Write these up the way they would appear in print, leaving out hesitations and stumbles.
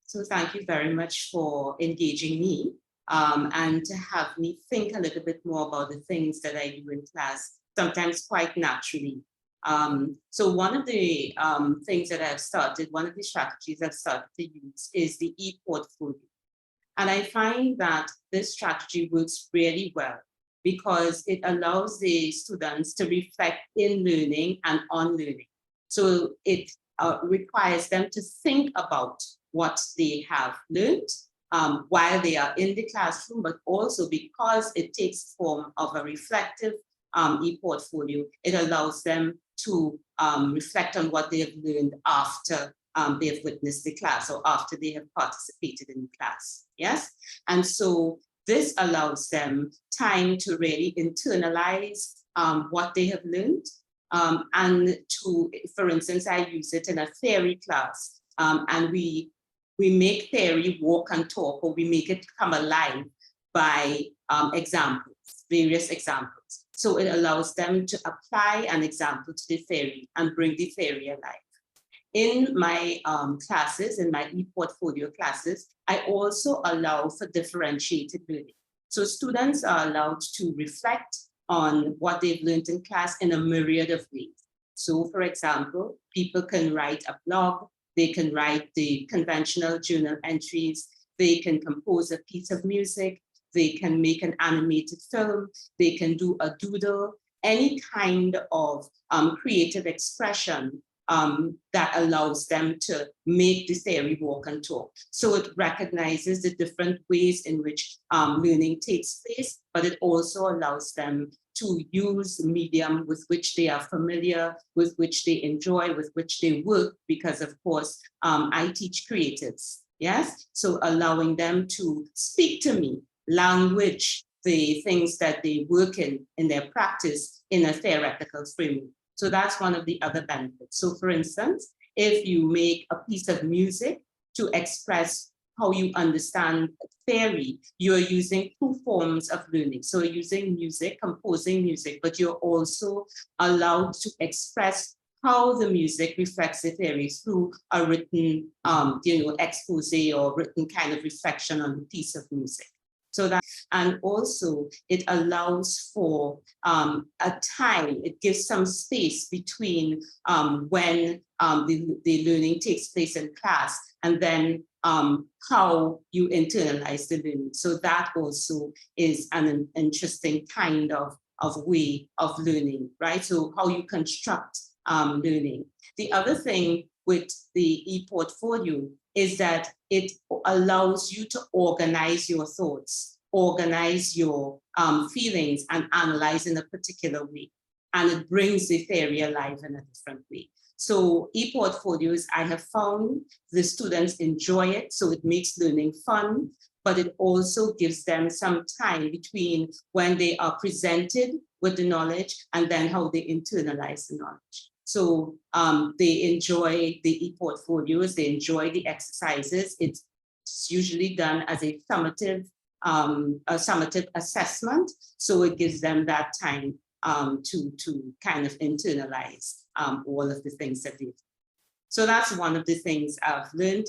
So thank you very much for engaging me and to have me think a little bit more about the things that I do in class, sometimes quite naturally. So one of the things that I've started, one of the strategies I've started to use is the ePortfolio. And I find that this strategy works really well because it allows the students to reflect in learning and on learning. So it requires them to think about what they have learned while they are in the classroom, but also because it takes form of a reflective e-portfolio, it allows them to reflect on what they have learned after they have witnessed the class or after they have participated in the class, yes? And so this allows them time to really internalize what they have learned and to, for instance, I use it in a theory class and we make theory walk and talk, or we make it come alive by examples, various examples. So it allows them to apply an example to the theory and bring the theory alive. In my classes, in my ePortfolio classes, I also allow for differentiated learning. So students are allowed to reflect on what they've learned in class in a myriad of ways. So for example, people can write a blog, they can write the conventional journal entries, they can compose a piece of music, they can make an animated film, they can do a doodle, any kind of creative expression that allows them to make the theory walk and talk. So it recognizes the different ways in which learning takes place, but it also allows them to use the medium with which they are familiar, with which they enjoy, with which they work, because of course, I teach creatives, yes? So allowing them to speak to me, language, the things that they work in their practice in a theoretical framework. So that's one of the other benefits. So for instance, if you make a piece of music to express how you understand theory, you're using two forms of learning. So you're using music, composing music, but you're also allowed to express how the music reflects the theory through a written, expose or written kind of reflection on the piece of music. So that, and also it allows for a time, it gives some space between when the learning takes place in class and then how you internalize the learning. So that also is an interesting kind of way of learning, right? So how you construct learning. The other thing with the ePortfolio is that it allows you to organize your thoughts, organize your feelings and analyze in a particular way. And it brings the theory alive in a different way. So ePortfolios, I have found the students enjoy it, so it makes learning fun, but it also gives them some time between when they are presented with the knowledge and then how they internalize the knowledge. So they enjoy the ePortfolios, they enjoy the exercises. It's usually done as a summative assessment. So it gives them that time to kind of internalize all of the things that they've. So that's one of the things I've learned.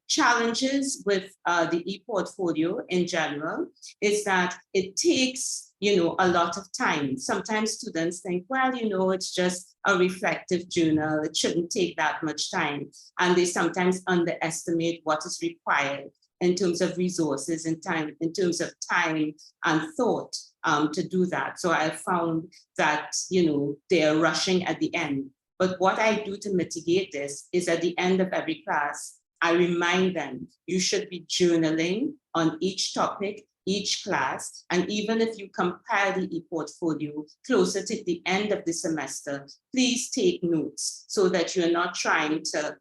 Challenges with the ePortfolio in general is that it takes, a lot of time. Sometimes students think, well, it's just a reflective journal. It shouldn't take that much time. And they sometimes underestimate what is required in terms of resources and time, in terms of time and thought to do that. So I found that, they're rushing at the end. But what I do to mitigate this is at the end of every class, I remind them, you should be journaling on each topic, each class, and even if you compare the ePortfolio closer to the end of the semester, please take notes so that you're not trying to,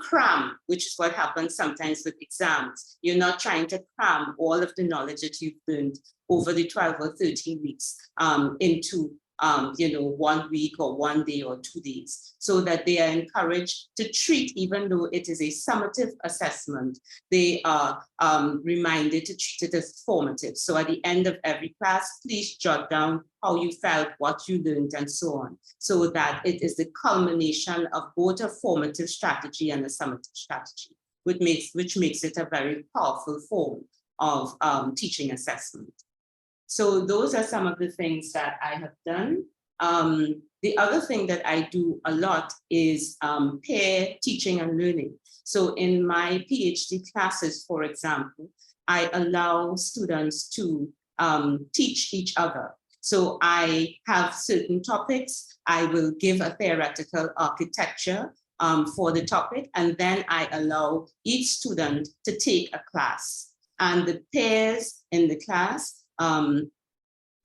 cram, which is what happens sometimes with exams. You're not trying to cram all of the knowledge that you've learned over the 12 or 13 weeks into 1 week or 1 day or 2 days, so that they are encouraged to treat, even though it is a summative assessment, they are reminded to treat it as formative. So at the end of every class, please jot down how you felt, what you learned, and so on, so that it is the culmination of both a formative strategy and a summative strategy. which makes it a very powerful form of teaching assessment. So those are some of the things that I have done. The other thing that I do a lot is peer teaching and learning. So in my PhD classes, for example, I allow students to teach each other. So I have certain topics. I will give a theoretical architecture for the topic, and then I allow each student to take a class. And the peers in the class,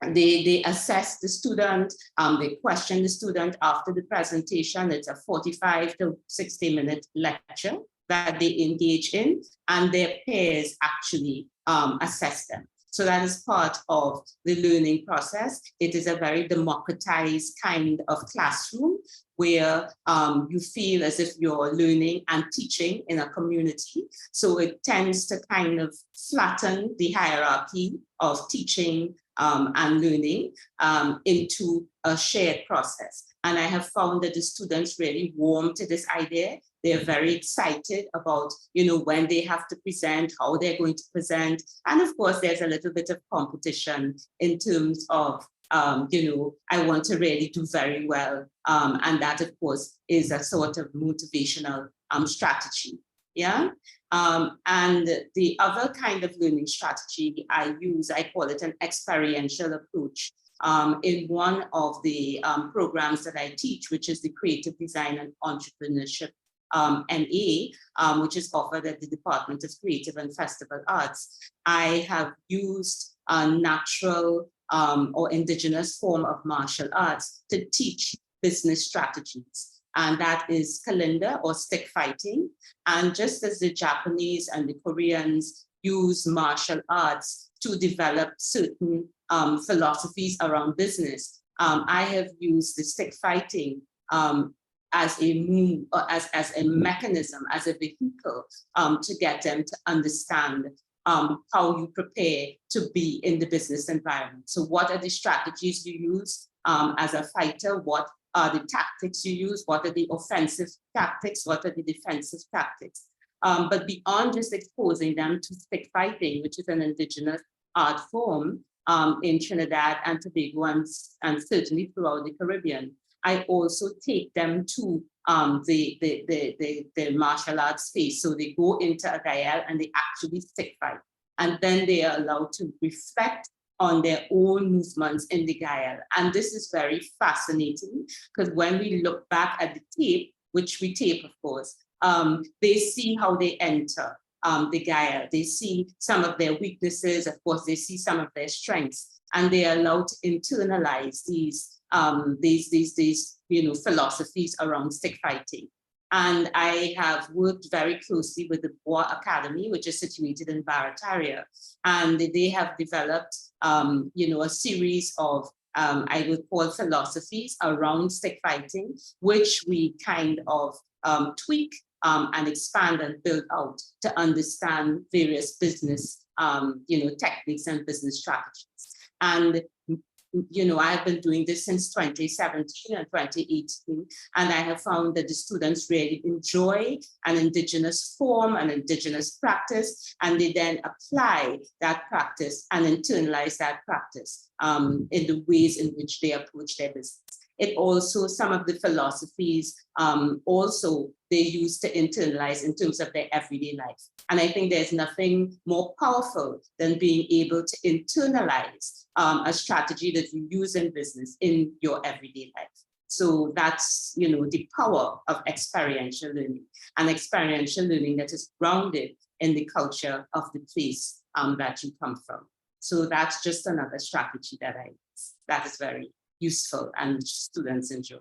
they assess the student, they question the student after the presentation. It's a 45 to 60-minute lecture that they engage in, and their peers actually assess them. So that is part of the learning process. It is a very democratized kind of classroom where you feel as if you're learning and teaching in a community. So it tends to kind of flatten the hierarchy of teaching and learning into a shared process. And I have found that the students really warm to this idea. They're very excited about, when they have to present, how they're going to present. And of course, there's a little bit of competition in terms of, I want to really do very well. And that, of course, is a sort of motivational strategy. Yeah. And the other kind of learning strategy I use, I call it an experiential approach. In one of the programs that I teach, which is the Creative Design and Entrepreneurship MA, which is offered at the Department of Creative and Festival Arts, I have used a natural or indigenous form of martial arts to teach business strategies. And that is kalinda or stick fighting. And just as the Japanese and the Koreans use martial arts to develop certain philosophies around business, I have used the stick fighting as a mechanism, as a vehicle to get them to understand how you prepare to be in the business environment. So what are the strategies you use as a fighter? What are the tactics you use? What are the offensive tactics? What are the defensive tactics? But beyond just exposing them to stick fighting, which is an indigenous art form in Trinidad and Tobago and certainly throughout the Caribbean, I also take them to the martial arts space. So they go into a gael and they actually stick fight. And then they are allowed to reflect on their own movements in the gael. And this is very fascinating because when we look back at the tape, which we tape, of course, they see how they enter the gael. They see some of their weaknesses. Of course, they see some of their strengths, and they are allowed to internalize these philosophies around stick fighting. And I have worked very closely with the Bois Academy, which is situated in Barataria, and they have developed a series of I would call philosophies around stick fighting, which we kind of tweak and expand and build out to understand various business techniques and business strategies. And I've been doing this since 2017 and 2018, and I have found that the students really enjoy an indigenous form, an indigenous practice, and they then apply that practice and internalize that practice in the ways in which they approach their business. It also, some of the philosophies also they use to internalize in terms of their everyday life. And I think there's nothing more powerful than being able to internalize a strategy that you use in business in your everyday life. So that's, the power of experiential learning, and experiential learning that is grounded in the culture of the place that you come from. So that's just another strategy that I use that is very useful and students enjoy.